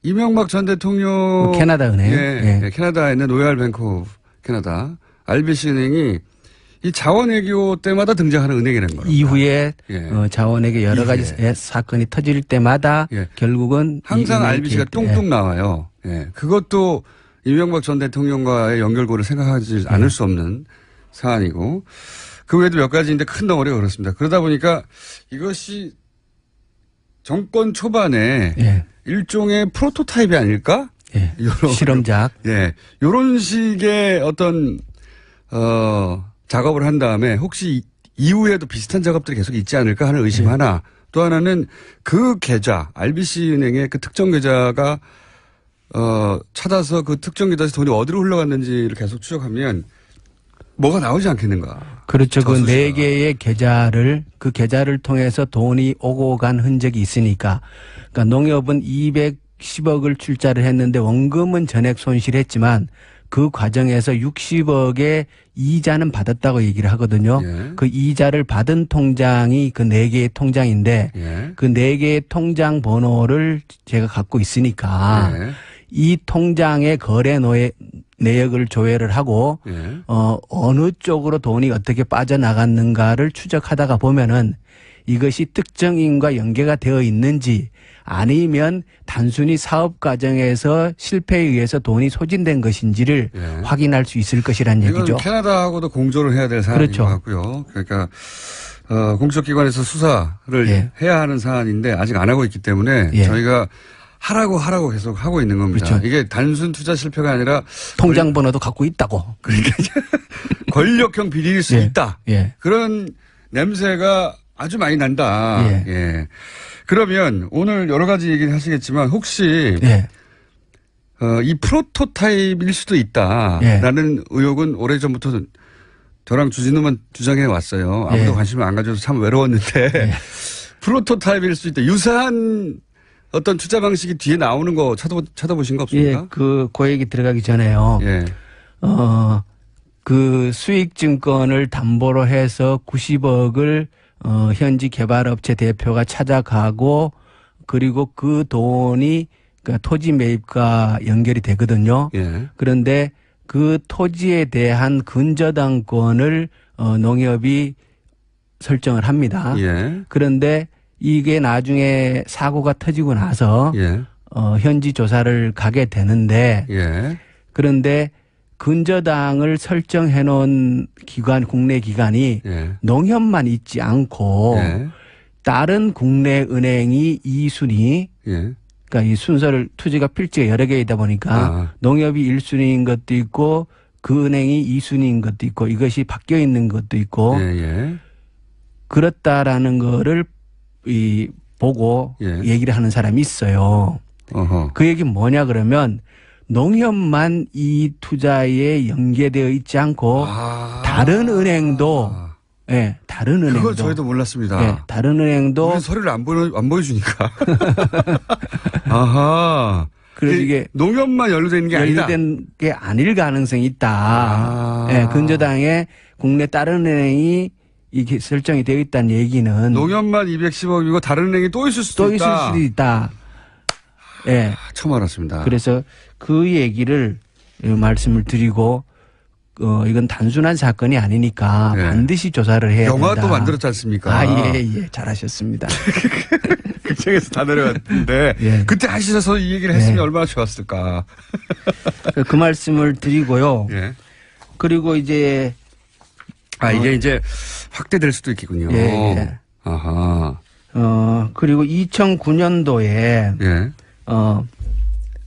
이명박 전 대통령 캐나다 은행. 예, 예. 캐나다에 있는 로얄 뱅크 오브 캐나다 RBC 은행이 이 자원외교 때마다 등장하는 은행이라는 거예요. 이후에 예. 자원에게 여러 가지 사건이 터질 때마다 예. 결국은 항상 이 은행이 RBC가 뚱뚱 나와요. 예. 그것도 이명박 전 대통령과의 연결고를 생각하지 않을 수 없는 사안이고 그 외에도 몇 가지인데 큰 덩어리가 그렇습니다. 그러다 보니까 이것이 정권 초반에 예. 일종의 프로토타입이 아닐까? 예. 요런, 실험작. 예. 요런 식의 어떤, 작업을 한 다음에 혹시 이후에도 비슷한 작업들이 계속 있지 않을까 하는 의심 하나. 또 하나는 그 계좌, RBC 은행의 그 특정 계좌가, 찾아서 그 특정 계좌에서 돈이 어디로 흘러갔는지를 계속 추적하면 뭐가 나오지 않겠는가. 그렇죠. 그 저수지가. 네 개의 그 계좌를 통해서 돈이 오고 간 흔적이 있으니까. 그러니까 농협은 210억을 출자를 했는데 원금은 전액 손실했지만 그 과정에서 60억의 이자는 받았다고 얘기를 하거든요. 예. 그 이자를 받은 통장이 그 네 개의 통장인데 예. 그 네 개의 통장 번호를 제가 갖고 있으니까 예. 이 통장의 거래 내역을 조회를 하고 예. 어느 쪽으로 돈이 어떻게 빠져나갔는가를 추적하다가 보면은 이것이 특정인과 연계가 되어 있는지 아니면 단순히 사업 과정에서 실패에 의해서 돈이 소진된 것인지를 예. 확인할 수 있을 것이란 이건 얘기죠. 캐나다하고도 공조를 해야 될 사안인 그렇죠. 것 같고요. 그러니까 공적기관에서 수사를 예. 해야 하는 사안인데 아직 안 하고 있기 때문에 예. 저희가 하라고 계속 하고 있는 겁니다. 그렇죠. 이게 단순 투자 실패가 아니라 통장 번호도 갖고 있다고. 권력형 비리일 수 예. 있다. 예. 그런 냄새가 아주 많이 난다. 예. 예. 그러면 오늘 여러 가지 얘기를 하시겠지만 혹시 예. 이 프로토타입일 수도 있다라는 의혹은 오래전부터 저랑 주진우만 주장해 왔어요. 아무도 예. 관심을 안 가져서 참 외로웠는데 예. 프로토타입일 수 있다. 유사한 어떤 투자 방식이 뒤에 나오는 거 찾아보신 거 예. 없습니까? 그 얘기 들어가기 전에요. 예. 그 수익증권을 담보로 해서 90억을 현지 개발업체 대표가 찾아가고 그리고 그 돈이 그러니까 토지 매입과 연결이 되거든요. 예. 그런데 그 토지에 대한 근저당권을 농협이 설정을 합니다. 예. 그런데 이게 나중에 사고가 터지고 나서 예. 현지 조사를 가게 되는데 예. 그런데 근저당을 설정해 놓은 기관, 국내 기관이 예. 농협만 있지 않고 예. 다른 국내 은행이 2순위, 예. 그러니까 이 순서를 투지가 필지가 여러 개이다 보니까 농협이 1순위인 것도 있고 그 은행이 2순위인 것도 있고 이것이 바뀌어 있는 것도 있고 예. 예. 그렇다라는 거를 보고 예. 얘기를 하는 사람이 있어요. 어허. 그 얘기는 뭐냐 그러면 농협만 이 투자에 연계되어 있지 않고 다른 은행도 예, 다른 은행도 그걸 저희도 몰랐습니다. 예, 다른 은행도 우리 서류를 안 보여주니까. 아하. 그래서 이게 농협만 연루되는 게 아니다. 연루된 게 아닐 가능성이 있다. 예, 근저당에 국내 다른 은행이 이게 설정이 되어 있다는 얘기는 농협만 210억이고 다른 은행이 또 있을 수도 또 있을 있다. 수도 있다. 예. 처음 알았습니다. 그래서 그 얘기를 말씀을 드리고 이건 단순한 사건이 아니니까 네. 반드시 조사를 해야 된다. 영화도 만들었지 않습니까? 아, 예, 잘하셨습니다. 극장에서 다 내려왔는데 예. 그때 하시셔서 이 얘기를 했으면 네. 얼마나 좋았을까. 그 말씀을 드리고요. 예. 그리고 이제 이게 이제 확대될 수도 있겠군요. 예. 아하. 그리고 2009년도에 예.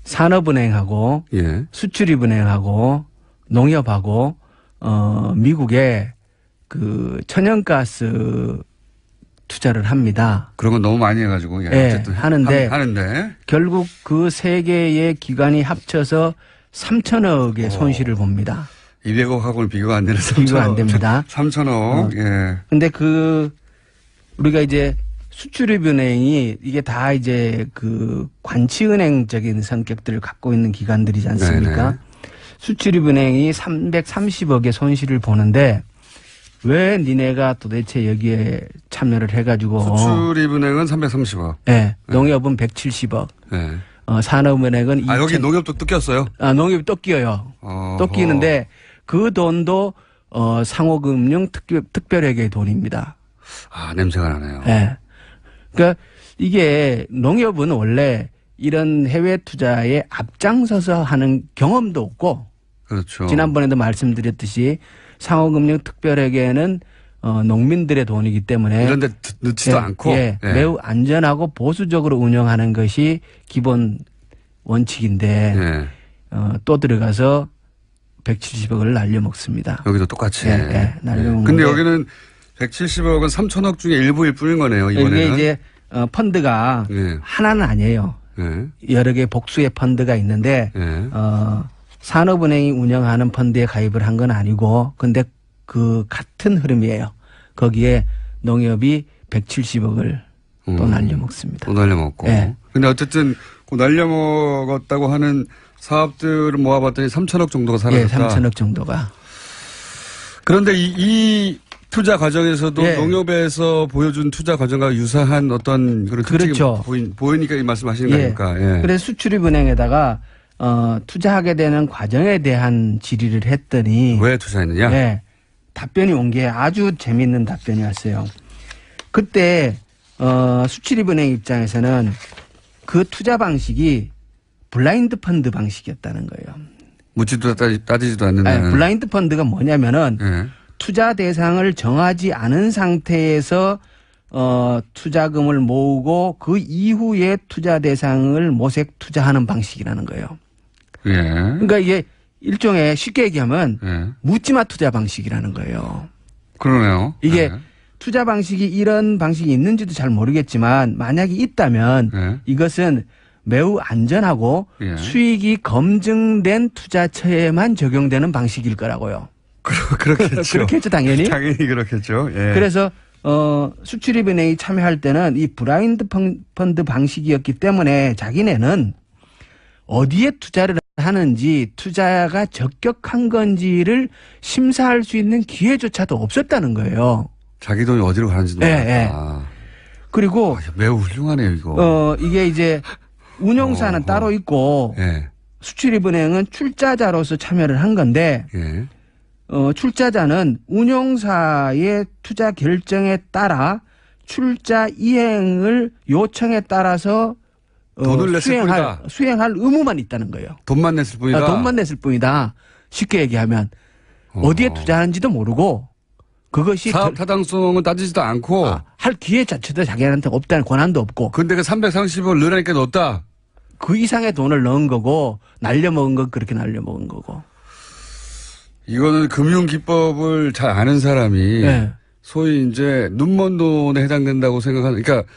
산업은행하고 예. 수출입은행하고 농협하고 미국에 그 천연가스 투자를 합니다. 그런 건 너무 많이 해가지고. 예, 어쨌든 하는데. 결국 그 세 개의 기관이 합쳐서 3천억의 손실을 봅니다. 200억하고는 비교가 안 되는 3천억. 비교가 안 됩니다. 3천억. 예. 근데 우리가 이제 수출입은행이 이게 다 이제 그 관치은행적인 성격들을 갖고 있는 기관들이지 않습니까? 네네. 수출입은행이 330억의 손실을 보는데 왜 니네가 도대체 여기에 참여를 해가지고 수출입은행은 330억. 네, 농협은 170억. 네. 산업은행은 여기 농협도 또 꼈어요? 농협이 또 끼어요. 또 끼는데 그 돈도 상호금융 특별회계의 돈입니다. 냄새가 나네요. 네. 그러니까 이게 농협은 원래 이런 해외 투자에 앞장서서 하는 경험도 없고 그렇죠. 지난번에도 말씀드렸듯이 상호금융 특별회계는 농민들의 돈이기 때문에 이런 데 넣지도 않고 매우 안전하고 보수적으로 운영하는 것이 기본 원칙인데 또 들어가서 170억을 날려먹습니다. 여기도 똑같이. 날려먹는. 근데 여기는 170억은 3천억 중에 일부일 뿐인 거네요. 이번에는. 이게 이제 펀드가 하나는 아니에요. 여러 개 복수의 펀드가 있는데 산업은행이 운영하는 펀드에 가입을 한 건 아니고 근데 그 같은 흐름이에요. 거기에 농협이 170억을 또 날려먹습니다. 또 날려먹고. 예. 근데 어쨌든 그 날려먹었다고 하는 사업들을 모아봤더니 3천억 정도가 예, 사라졌다. 3천억 정도가. 그런데 이 투자 과정에서도 예. 농협에서 보여준 투자 과정과 유사한 어떤 그런 특징이 그렇죠. 보이니까 이 말씀하시는 예. 거니까. 예. 그래서 수출입은행에다가 투자하게 되는 과정에 대한 질의를 했더니 왜 투자했느냐? 예, 답변이 온 게 아주 재미있는 답변이 왔어요. 그때 수출입은행 입장에서는 그 투자 방식이 블라인드 펀드 방식이었다는 거예요. 묻지도 따지지도 않는. 아니, 블라인드 펀드가 뭐냐면은 예. 투자 대상을 정하지 않은 상태에서 투자금을 모으고 그 이후에 투자 대상을 모색 투자하는 방식이라는 거예요. 예. 그러니까 이게 일종의 쉽게 얘기하면 예. 묻지마 투자 방식이라는 거예요. 그러네요. 이게 예. 투자 방식이 이런 방식이 있는지도 잘 모르겠지만 만약에 있다면 예. 이것은 매우 안전하고 예. 수익이 검증된 투자처에만 적용되는 방식일 거라고요. 그렇겠죠. 그렇겠죠, 당연히. 당연히 그렇겠죠. 예. 그래서 수출입은행이 참여할 때는 이 블라인드 펀드 방식이었기 때문에 자기네는 어디에 투자를 하는지 투자가 적격한 건지를 심사할 수 있는 기회조차도 없었다는 거예요. 자기 돈이 어디로 가는지도 예, 몰랐다. 그리고 매우 훌륭하네요, 이거. 이게 이제 운용사는 따로 있고 예. 수출입은행은 출자자로서 참여를 한 건데 예. 출자자는 운용사의 투자 결정에 따라 출자 이행을 요청에 따라서 돈을 냈을 뿐이다. 수행할 의무만 있다는 거예요. 돈만 냈을 뿐이다. 돈만 냈을 뿐이다. 쉽게 얘기하면 어디에 투자하는지도 모르고 그것이 사업 타당성은 따지지도 않고. 할 기회 자체도 자기한테 없다는 권한도 없고 근데 그 330원 넣으라니까 넣었다. 그 이상의 돈을 넣은 거고 날려먹은 건 그렇게 날려먹은 거고. 이거는 금융기법을 잘 아는 사람이 네. 소위 이제 눈먼 돈에 해당된다고 생각하는, 그러니까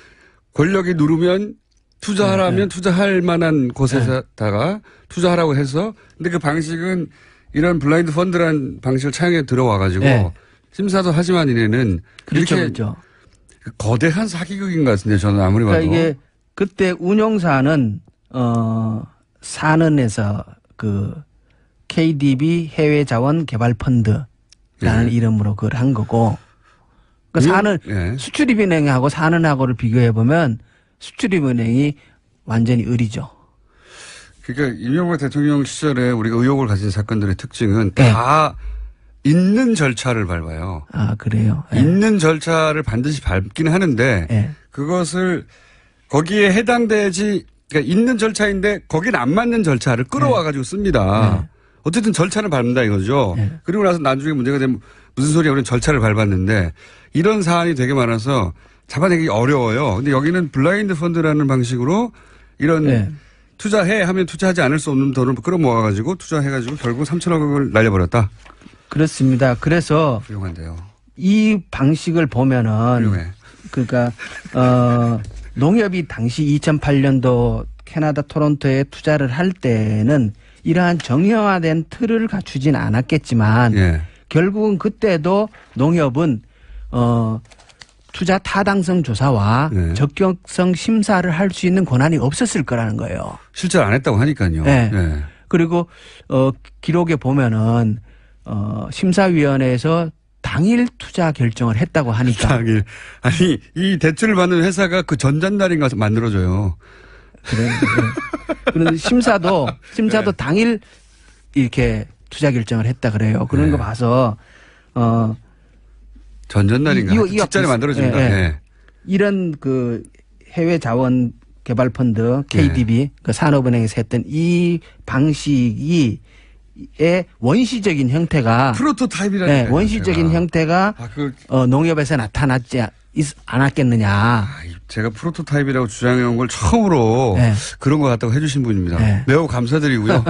권력이 누르면 투자하라면 투자할 만한 곳에다가 투자하라고 해서, 근데 그 방식은 이런 블라인드 펀드라는 방식을 차용해 들어와가지고 네. 심사도 하지만 이래는 그렇죠, 이렇게 그렇죠. 거대한 사기극인 것 같은데 저는 아무리 봐도. 그러니까 이게 그때 운용사는 산은에서 그 KDB 해외자원개발펀드라는 이름으로 그걸 한 거고. 그러니까 산은 예. 수출입은행하고 산은하고를 비교해 보면 수출입은행이 완전히 을이죠. 그러니까 이명박 대통령 시절에 우리가 의혹을 가진 사건들의 특징은 네. 다 있는 절차를 밟아요. 아, 그래요? 예. 있는 절차를 반드시 밟긴 하는데 예. 그것을 거기에 해당되지, 그러니까 있는 절차인데 거기는 안 맞는 절차를 끌어와 가지고 씁니다. 네. 어쨌든 절차는 밟는다 이거죠. 네. 그리고 나서 나중에 문제가 되면 무슨 소리야, 우리는 절차를 밟았는데 이런 사안이 되게 많아서 잡아내기 어려워요. 근데 여기는 블라인드 펀드라는 방식으로 이런 네. 투자해 하면 투자하지 않을 수 없는 돈을 끌어모아 가지고 투자해 가지고 결국 3천억을 날려버렸다. 그렇습니다. 그래서 훌륭한데요. 이 방식을 보면은 훌륭해. 그러니까 농협이 당시 2008년도 캐나다 토론토에 투자를 할 때는 이러한 정형화된 틀을 갖추진 않았겠지만 예. 결국은 그때도 농협은 투자 타당성 조사와 네. 적격성 심사를 할 수 있는 권한이 없었을 거라는 거예요. 실제로 안 했다고 하니까요. 네. 네. 그리고 기록에 보면은 심사위원회에서 당일 투자 결정을 했다고 하니까. 당일. 아니, 이 대출을 받는 회사가 그 전전날인가 만들어줘요. 그런데 심사도 네. 당일 이렇게 투자 결정을 했다 그래요. 그런 네. 거 봐서 전전날인가. 직전에 만들어준다. 예, 예. 네. 이런 그 해외 자원 개발 펀드 KDB 그 산업은행에서 했던 이 방식이 의 원시적인 형태가 프로토타입이라는 네, 원시적인 형태가 농협에서 나타났지 않았겠느냐. 제가 프로토타입이라고 주장해온 걸 처음으로 네. 그런 것 같다고 해주신 분입니다. 네. 매우 감사드리고요.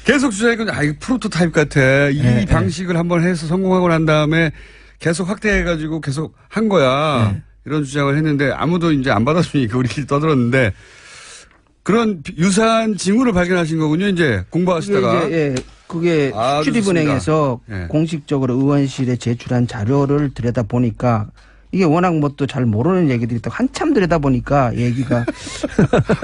계속 주장해온 이거 프로토타입 같아. 이 네, 방식을 한번 해서 성공하고 난 다음에 계속 확대해가지고 계속 한 거야. 네. 이런 주장을 했는데 아무도 이제 안 받아주니까 우리끼리 떠들었는데 그런 유사한 징후를 발견하신 거군요. 이제 공부하시다가. 이제 그게 아주 수출입은행에서 좋습니다. 예. 공식적으로 의원실에 제출한 자료를 들여다보니까 이게 워낙 뭐 또 잘 모르는 얘기들이 또 한참 들여다보니까 얘기가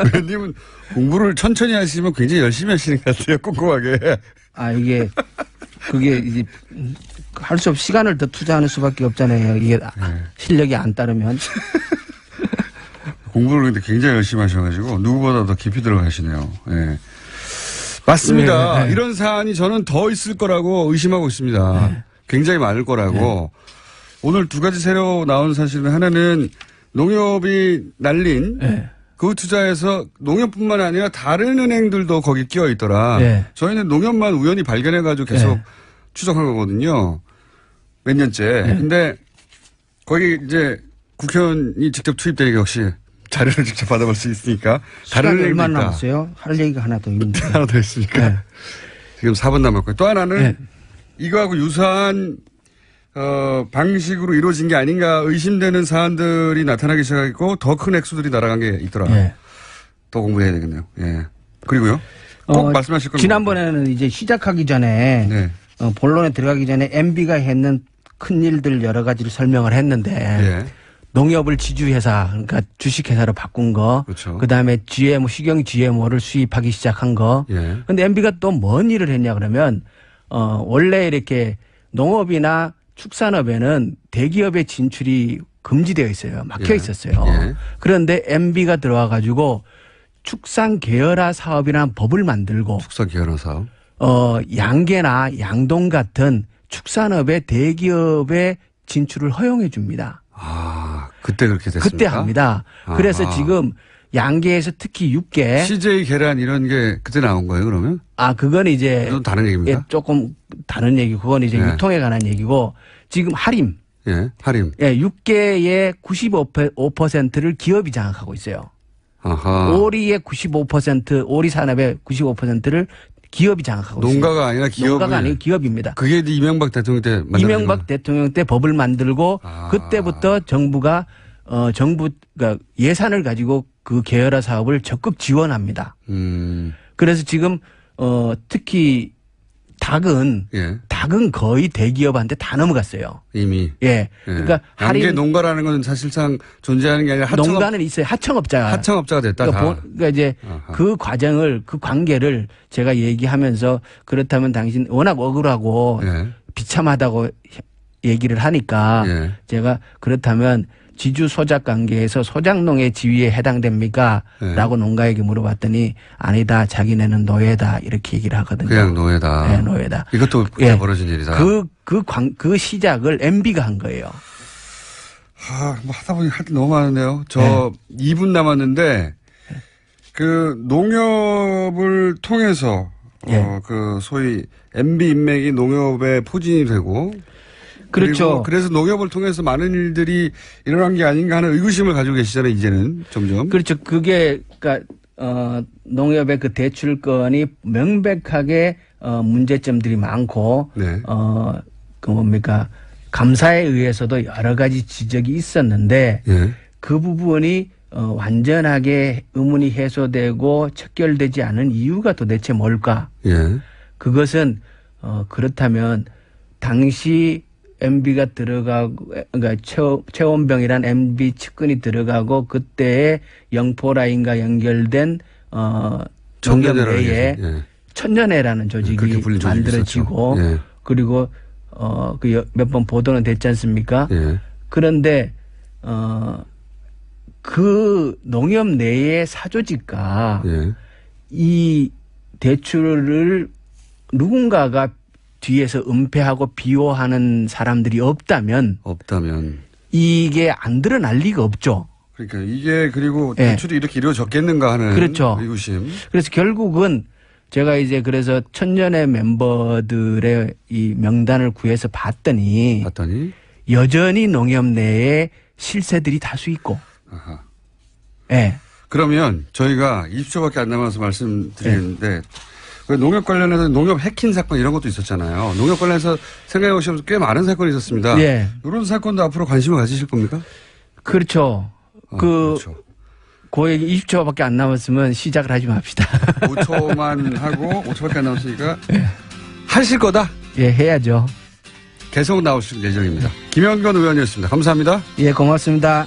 의원님은 공부를 천천히 하시면 굉장히 열심히 하시는 것 같아요. 꼼꼼하게. 아 이게 그게 이제 할 수 없이 시간을 더 투자하는 수밖에 없잖아요. 이게 실력이 안 따르면. 공부를 근데 굉장히 열심히 하셔가지고 누구보다 더 깊이 들어가시네요. 예. 맞습니다. 네. 이런 사안이 저는 더 있을 거라고 의심하고 있습니다. 네. 굉장히 많을 거라고. 오늘 두 가지 새로 나온 사실은 하나는 농협이 날린 네. 그 투자에서 농협뿐만 아니라 다른 은행들도 거기 끼어 있더라. 네. 저희는 농협만 우연히 발견해가지고 계속 네. 추적한 거거든요. 몇 년째. 근데 거기 이제 국회의원이 직접 투입되니까 역시 자료를 직접 받아볼 수 있으니까 다른 시간이 은행도 얼마나 있다. 남았어요? 할 얘기가 하나 더 있는데. 하나 더 있으니까. 네. 지금 4분 남았고요. 또 하나는 네. 이거하고 유사한 방식으로 이루어진 게 아닌가 의심되는 사안들이 나타나기 시작했고 더 큰 액수들이 날아간 게 있더라. 네. 더 공부해야 되겠네요. 예. 그리고요. 꼭 말씀하실 겁니다. 지난번에는 이제 시작하기 전에 네. 본론에 들어가기 전에 MB가 했는 큰 일들 여러 가지를 설명을 했는데 예. 농협을 지주회사 그러니까 주식회사로 바꾼 거, 그렇죠. 그다음에 GMO 식용 GMO를 수입하기 시작한 거. 예. 근데 MB가 또 뭔 일을 했냐 그러면 원래 이렇게 농업이나 축산업에는 대기업의 진출이 금지되어 있어요. 막혀 예. 있었어요. 예. 그런데 MB가 들어와 가지고 축산 계열화 사업이라는 법을 만들고 축사 기여나 사업. 양계나 양동 같은 축산업의 대기업의 진출을 허용해 줍니다. 아, 그때 그렇게 됐습니까? 그때 합니다. 그래서 아하. 지금 양계에서 특히 육계 CJ 계란 이런 게 그때 나온 거예요, 그러면? 그건 이제 그건 다른 얘기입니까? 예, 조금 다른 얘기. 그건 이제 예. 유통에 관한 얘기고 지금 할인 예, 할인. 육계의 95%를 기업이 장악하고 있어요. 아하. 오리의 95% 오리 산업의 95%를 기업이 장악하고 있습니다. 농가가 아니라 기업이. 농가가 아니고 기업입니다. 그게 이명박 대통령 때 만든 이명박 대통령 때 법을 만들고 아. 그때부터 정부가 그러니까 예산을 가지고 그 계열화 사업을 적극 지원합니다. 그래서 지금 특히 닭은 예. 거의 대기업한테 다 넘어갔어요. 이미. 예. 그러니까 양계 할인 농가라는 건 사실상 존재하는 게 아니라 농가는 있어요. 하청업자가. 하청업자가 됐다. 그러니까 이제 아하. 그 과정을 그 관계를 제가 얘기하면서 그렇다면 당신 워낙 억울하고 예. 비참하다고 얘기를 하니까 예. 제가 그렇다면 지주 소작 관계에서 소작농의 지위에 해당됩니까? 네. 라고 농가에게 물어봤더니 아니다. 자기네는 노예다. 이렇게 얘기를 하거든요. 그냥 노예다. 네, 노예다. 이것도 그때 예. 벌어진 일이다. 그 시작을 MB가 한 거예요. 뭐 하다 보니 할 게 너무 많은데요. 저 2분 남았는데 그 농협을 통해서 예. 그 소위 MB 인맥이 농협에 포진이 되고 그렇죠. 그리고 그래서 농협을 통해서 많은 일들이 일어난 게 아닌가 하는 의구심을 가지고 계시잖아요. 이제는 점점. 그렇죠. 그게 그러니까 농협의 그 대출건이 명백하게 문제점들이 많고 네. 그 뭡니까 감사에 의해서도 여러 가지 지적이 있었는데 예. 그 부분이 완전하게 의문이 해소되고 척결되지 않은 이유가 도대체 뭘까? 예. 그것은 그렇다면 당시 MB가 들어가고 그러니까 최원병이란 MB 측근이 들어가고 그때의 영포라인과 연결된 농협 내에 예. 천년회라는 그렇게 조직이 불린 조직이 만들어지고 있었죠. 예. 그리고 그 몇 번 보도는 됐지 않습니까? 예. 그런데 그 농협 내의 사조직과 예. 이 대출을 누군가가 뒤에서 은폐하고 비호하는 사람들이 없다면 이게 안 드러날 리가 없죠. 그러니까 이게 그리고 예. 대출이 이렇게 이루어졌겠는가 하는 그렇죠. 의구심. 그래서 결국은 제가 이제 그래서 천년의 멤버들의 이 명단을 구해서 봤더니 여전히 농협 내에 실세들이 다수 있고. 아하. 예. 그러면 저희가 20초밖에 안 남아서 말씀드리는데 농협 관련해서 농협 해킹 사건 이런 것도 있었잖아요. 농협 관련해서 생각해 보시면 꽤 많은 사건이 있었습니다. 예. 이런 사건도 앞으로 관심을 가지실 겁니까? 그렇죠. 그렇죠. 그 얘기 20초밖에 안 남았으면 시작을 하지 맙시다. 5초만 하고 5초밖에 안 남았으니까 하실 거다? 예, 해야죠. 계속 나오실 예정입니다. 김영건 의원이었습니다. 감사합니다. 예, 고맙습니다.